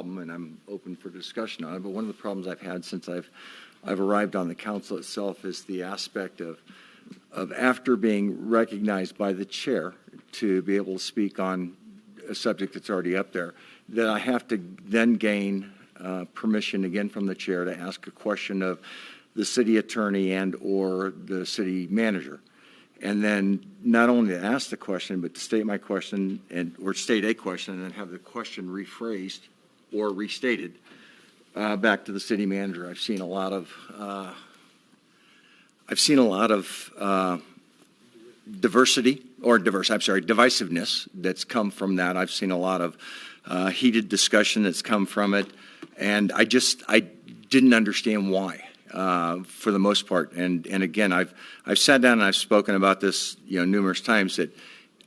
problem, and I'm open for discussion on it, but one of the problems I've had since I've arrived on the council itself is the aspect of after being recognized by the chair to be able to speak on a subject that's already up there, that I have to then gain permission again from the chair to ask a question of the city attorney and or the city manager. And then not only to ask the question, but to state my question or state a question and then have the question rephrased or restated back to the city manager. I've seen a lot of divisiveness that's come from that. I've seen a lot of heated discussion that's come from it, and I didn't understand why. For the most part, and again, I've sat down and I've spoken about this, numerous times. That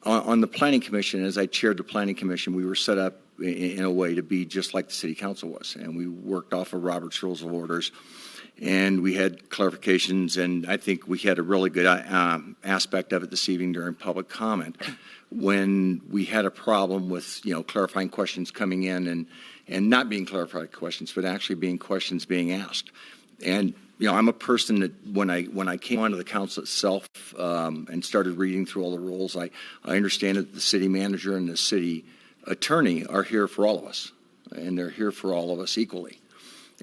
on the Planning Commission, as I chaired the Planning Commission, we were set up in a way to be just like the City Council was, and we worked off of Robert's Rules of Orders, and we had clarifications, and I think we had a really good aspect of it this evening during public comment when we had a problem with clarifying questions coming in and not being clarified questions, but actually being questions being asked. And I'm a person that when I came onto the council itself and started reading through all the rules, I understand that the city manager and the city attorney are here for all of us, and they're here for all of us equally,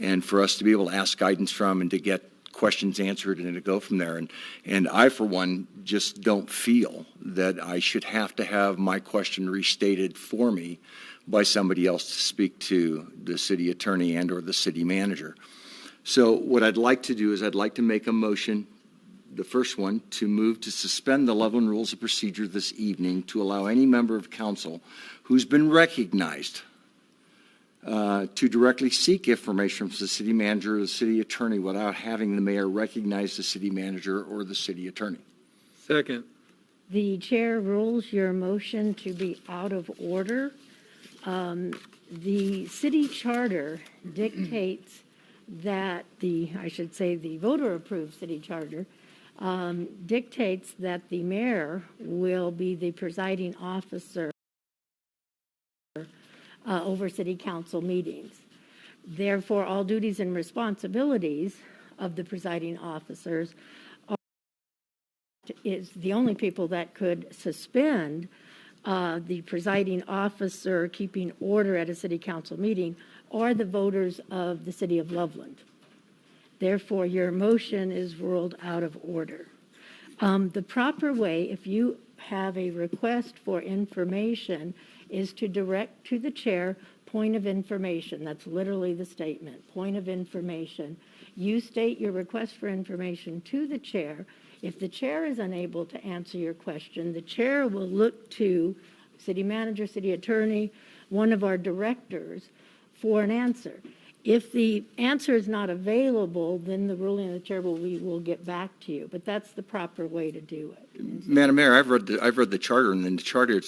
and for us to be able to ask guidance from and to get questions answered and to go from there. And I, for one, just don't feel that I should have to have my question restated for me by somebody else to speak to the city attorney and or the city manager. So what I'd like to do is I'd like to make a motion, the first one, to move to suspend the Loveland Rules of Procedure this evening to allow any member of council who's been recognized to directly seek information from the city manager or the city attorney without having the mayor recognize the city manager or the city attorney. Second. The chair rules your motion to be out of order. The city charter dictates that the voter-approved city charter dictates that the mayor will be the presiding officer over city council meetings. Therefore, all duties and responsibilities of the presiding officers is the only people that could suspend the presiding officer keeping order at a city council meeting are the voters of the city of Loveland. Therefore, your motion is ruled out of order. The proper way, if you have a request for information, is to direct to the chair, point of information. That's literally the statement, point of information. You state your request for information to the chair. If the chair is unable to answer your question, the chair will look to city manager, city attorney, one of our directors, for an answer. If the answer is not available, then the ruling of the chair we will get back to you. But that's the proper way to do it. Madam Mayor, I've read the charter, and in the charter,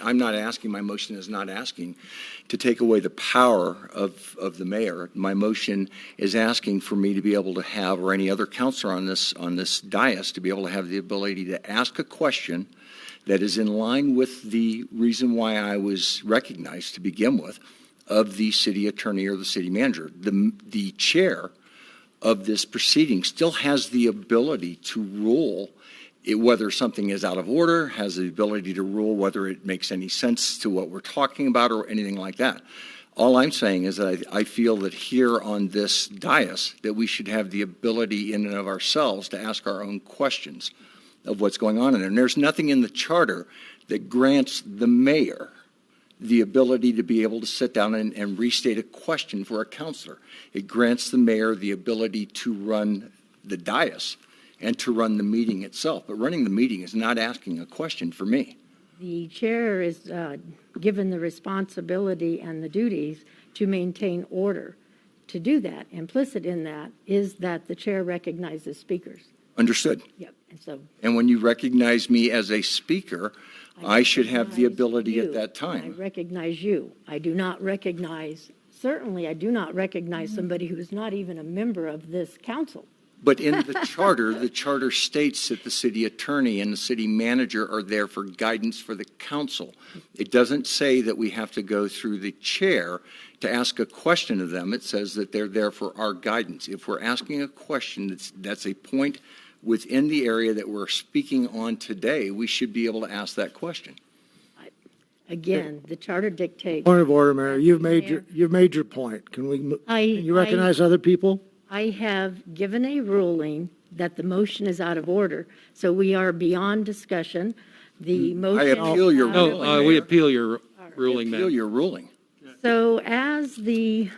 I'm not asking. My motion is not asking to take away the power of the mayor. My motion is asking for me to be able to have, or any other counselor on this dais, to be able to have the ability to ask a question that is in line with the reason why I was recognized to begin with, of the city attorney or the city manager. The chair of this proceeding still has the ability to rule whether something is out of order, has the ability to rule whether it makes any sense to what we're talking about or anything like that. All I'm saying is that I feel that here on this dais that we should have the ability in and of ourselves to ask our own questions of what's going on in there. And there's nothing in the charter that grants the mayor the ability to be able to sit down and restate a question for a counselor. It grants the mayor the ability to run the dais and to run the meeting itself. But running the meeting is not asking a question for me. The chair is given the responsibility and the duties to maintain order. To do that, implicit in that, is that the chair recognizes speakers. Understood. Yep. And when you recognize me as a speaker, I should have the ability at that time. I recognize you. I do not recognize somebody who is not even a member of this council. But in the charter states that the city attorney and the city manager are there for guidance for the council. It doesn't say that we have to go through the chair to ask a question of them. It says that they're there for our guidance. If we're asking a question that's a point within the area that we're speaking on today, we should be able to ask that question. Again, the charter dictates. Point of order, Mayor. You've made your point. Can you recognize other people? I have given a ruling that the motion is out of order, so we are beyond discussion. The motion. I appeal your is out of ruling. No, we appeal your ruling, Appeal ma'am. your ruling. So as the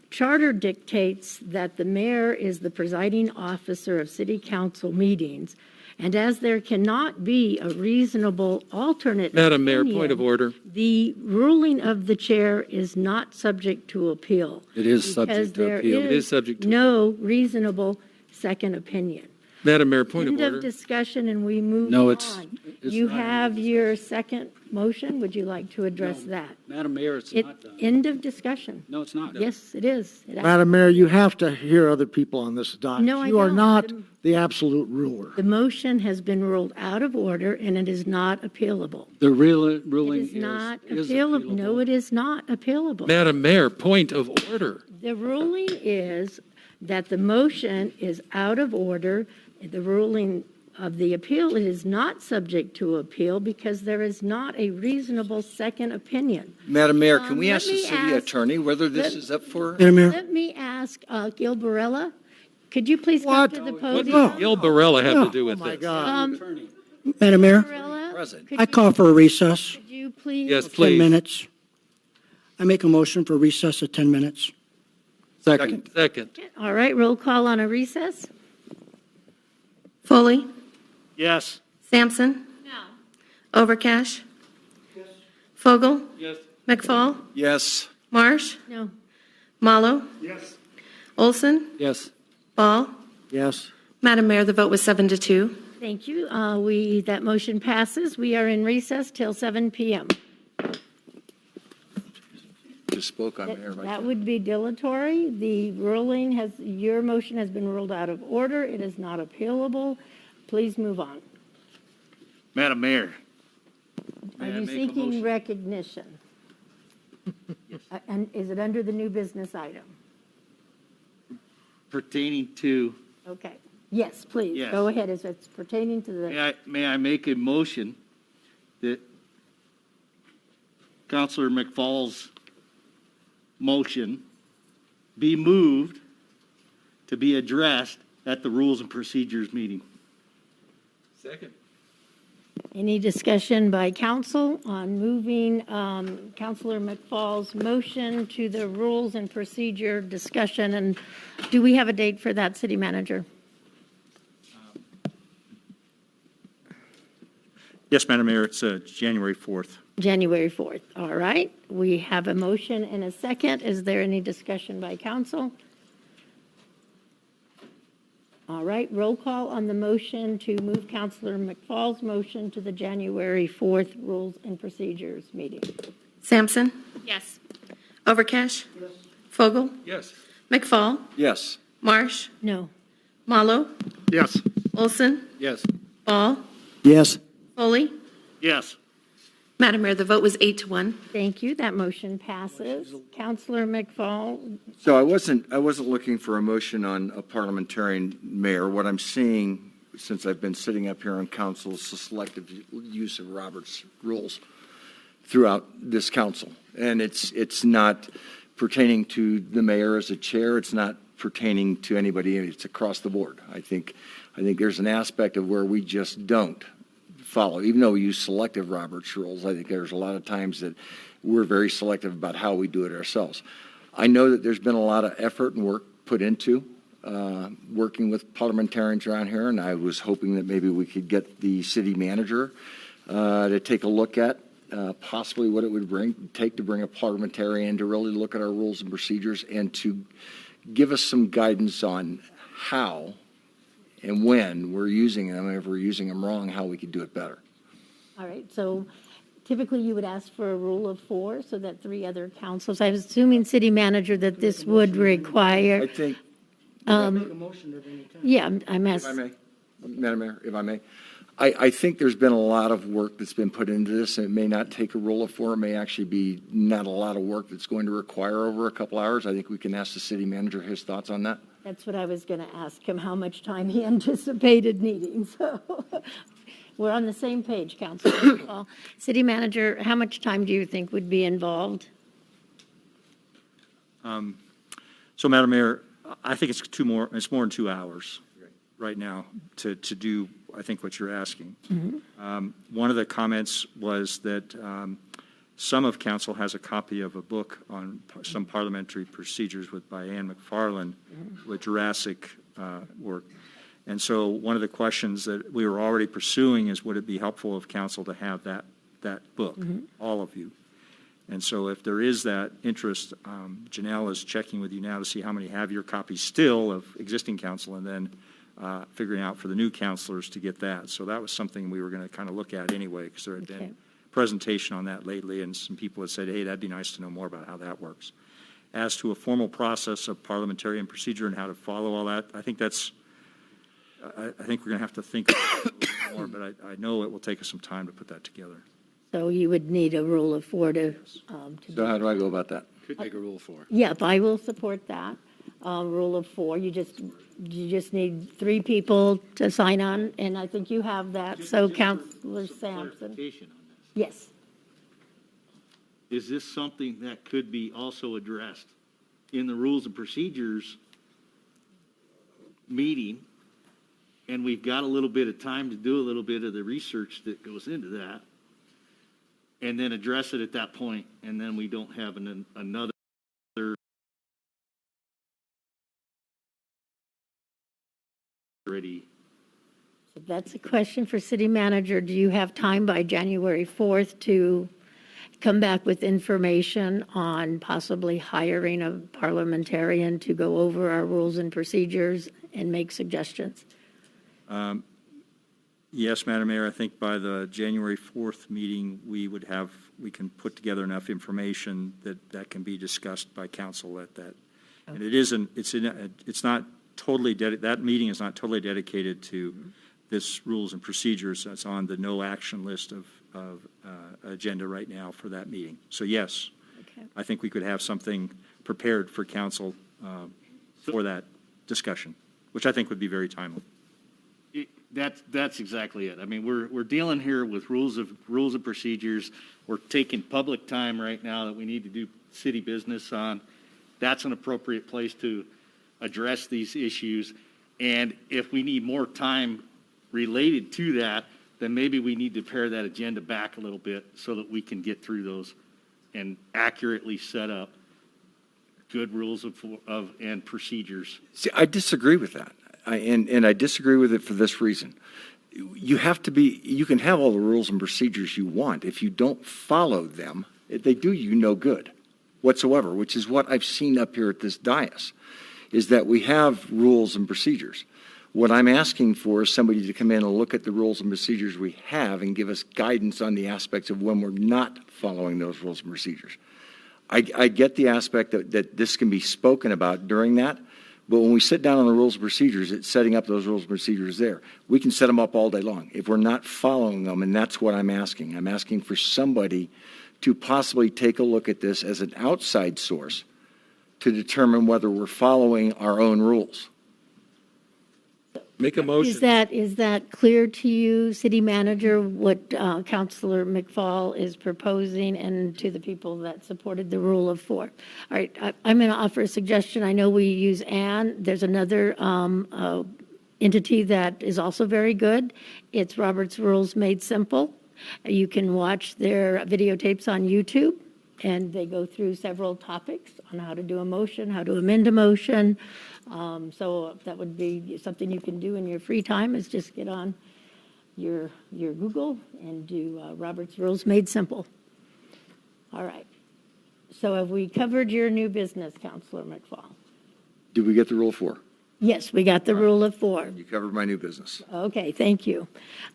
charter dictates that the mayor is the presiding officer of city council meetings, and as there cannot be a reasonable alternate Madam Mayor, opinion, point of order. the ruling of the chair is not subject to appeal. It is subject to appeal. It is subject to- no reasonable second opinion. Madam Mayor, point of End of order. discussion, and we move No, on. it's You not. have your second motion. Would you like to address that? Madam Mayor, it's It, not done. end of discussion. No, it's not. Yes, it is. Madam Mayor, you have to hear other people on this document. No, I You are don't. not the absolute ruler. The motion has been ruled out of order, and it is not appealable. The real It ruling is not is appealable. No, appealable. it is not appealable. Madam Mayor, point of order. The ruling is that the motion is out of order. The ruling of the appeal, it is not subject to appeal because there is not a reasonable second opinion. Madam Mayor, can we let ask the me city ask- attorney whether this let- is up for? Madam Mayor? Let me ask Gil Barella, could you please come What? to the What podium? does Gil Barella have to do Oh, with my this? God. Madam Mayor, Barella, Present. could I you- call for a recess, Could you please? Yes, 10 please. minutes. I make a motion for recess of 10 minutes. Second. Second. All right, roll call on a recess? Foley, Yes. Sampson. No. Overcash. Fogel, Yes. McFall, Yes. Marsh, No. Malo. Yes. Olson, Yes. Ball. Yes. Madam Mayor, the vote was 7-2. Thank you. That motion passes. We are in recess till 7 p.m. Just spoke on there. That would be dilatory. Your motion has been ruled out of order. It is not appealable. Please move on. Madam Mayor. Are May I you make a seeking motion? recognition? And is it under the new business item? Pertaining to, Okay. Yes, please. Yes. Go ahead. As it's pertaining to the, may I make a motion that Councilor McFall's motion be moved to be addressed at the Rules and Procedures meeting? Second. any discussion by council on moving Councilor McFall's motion to the rules and procedure discussion? And do we have a date for that, City Manager? Yes, Madam Mayor, it's January 4th. January 4th. All right. We have a motion and a second. Is there any discussion by council? All right. Roll call on the motion to move Councilor McFall's motion to the January 4th Rules and Procedures meeting. Sampson. Yes. Overcash. Yes. Fogel, Yes. McFall, Yes. Marsh, No. Malo, Yes. Olson, Yes. Ball, Yes. Foley. Yes. Madam Mayor, the vote was 8-1. Thank you. That motion passes. Councilor McFall, So I wasn't looking for a motion on a parliamentarian mayor. What I'm seeing, since I've been sitting up here on council, is the selective use of Robert's rules throughout this council. And it's not pertaining to the mayor as a chair. It's not pertaining to anybody. It's across the board. I think there's an aspect of where we just don't follow. Even though we use selective Robert's rules, I think there's a lot of times that we're very selective about how we do it ourselves. I know that there's been a lot of effort and work put into working with parliamentarians around here, and I was hoping that maybe we could get the city manager to take a look at possibly what it would take to bring a parliamentarian to really look at our rules and procedures and to give us some guidance on how and when we're using them, and if we're using them wrong, how we could do it better. all right. So typically you would ask for a rule of 4 so that 3 other councils, I was assuming, City Manager, that this would require. I think Make a motion at any time. Yeah, I'm If I asking, may, Madam Mayor, if I may. I think there's been a lot of work that's been put into this, and it may not take a rule of four. It may actually be not a lot of work that's going to require over a couple hours. I think we can ask the city manager his thoughts on that. that's what I was going to ask him, how much time he anticipated needing, so we're on the same page, Councilor Paul. City manager, how much time do you think would be involved? So, Madam Mayor, I think it's it's more than 2 hours right now to do, I think, what you're asking. One of the comments was that some of council has a copy of a book on some parliamentary procedures by Ann McFarland with Jurassic work. And so one of the questions that we were already pursuing is, would it be helpful of council to have that book, all of you? And so if there is that interest, Janelle is checking with you now to see how many have your copies still of existing council, and then figuring out for the new counselors to get that. So that was something we were going to kind of look at anyway, because there had Okay. been presentation on that lately, and some people had said, hey, that'd be nice to know more about how that works. As to a formal process of parliamentarian procedure and how to follow all that, I think I think we're going to have to think about it a little more, but I know it will take us some time to put that together. So you would need a rule of four to So how do I go about that? Could take a rule of four. Yep, I will support that. Rule of four, you just need 3 people to sign on, and I think you have that, so Just for Councilor some Sampson. clarification on this. Yes, Is this something that could be also addressed in the rules and procedures meeting? And we've got a little bit of time to do a little bit of the research that goes into that, and then address it at that point, and then we don't have another ready. so that's a question for city manager. Do you have time by January 4th to come back with information on possibly hiring a parliamentarian to go over our rules and procedures and make suggestions? Yes, Madam Mayor, I think by the January 4th meeting, we can put together enough information that can be discussed by council at that. And it's not totally, that meeting is not totally dedicated to this rules and procedures. That's on the no action list of agenda right now for that meeting. So yes, Okay. I think we could have something prepared for council for that discussion, which I think would be very timely. That's exactly it. I mean, we're dealing here with rules and procedures. We're taking public time right now that we need to do city business on. That's an appropriate place to address these issues. And if we need more time related to that, then maybe we need to pare that agenda back a little bit so that we can get through those and accurately set up good rules and procedures. See, I disagree with that. And I disagree with it for this reason. You can have all the rules and procedures you want. If you don't follow them, they do you no good whatsoever, which is what I've seen up here at this dais, is that we have rules and procedures. What I'm asking for is somebody to come in and look at the rules and procedures we have and give us guidance on the aspects of when we're not following those rules and procedures. I get the aspect that this can be spoken about during that, but when we sit down on the rules and procedures, it's setting up those rules and procedures there. We can set them up all day long. If we're not following them, and that's what I'm asking for somebody to possibly take a look at this as an outside source to determine whether we're following our own rules. Make a motion. Is that clear to you, city manager, what Councilor McFall is proposing, and to the people that supported the rule of four? All right, I'm going to offer a suggestion. I know we use Ann. There's another entity that is also very good. It's Robert's Rules Made Simple. You can watch their videotapes on YouTube, and they go through several topics on how to do a motion, how to amend a motion. So that would be something you can do in your free time, is just get on your Google and do Robert's Rules Made Simple. All right. So have we covered your new business, Councilor McFall? Did we get the rule of four? Yes, we got the rule of four. You covered my new business. Okay, thank you.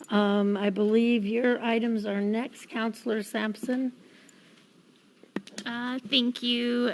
I believe your items are next, Councilor Sampson. Thank you.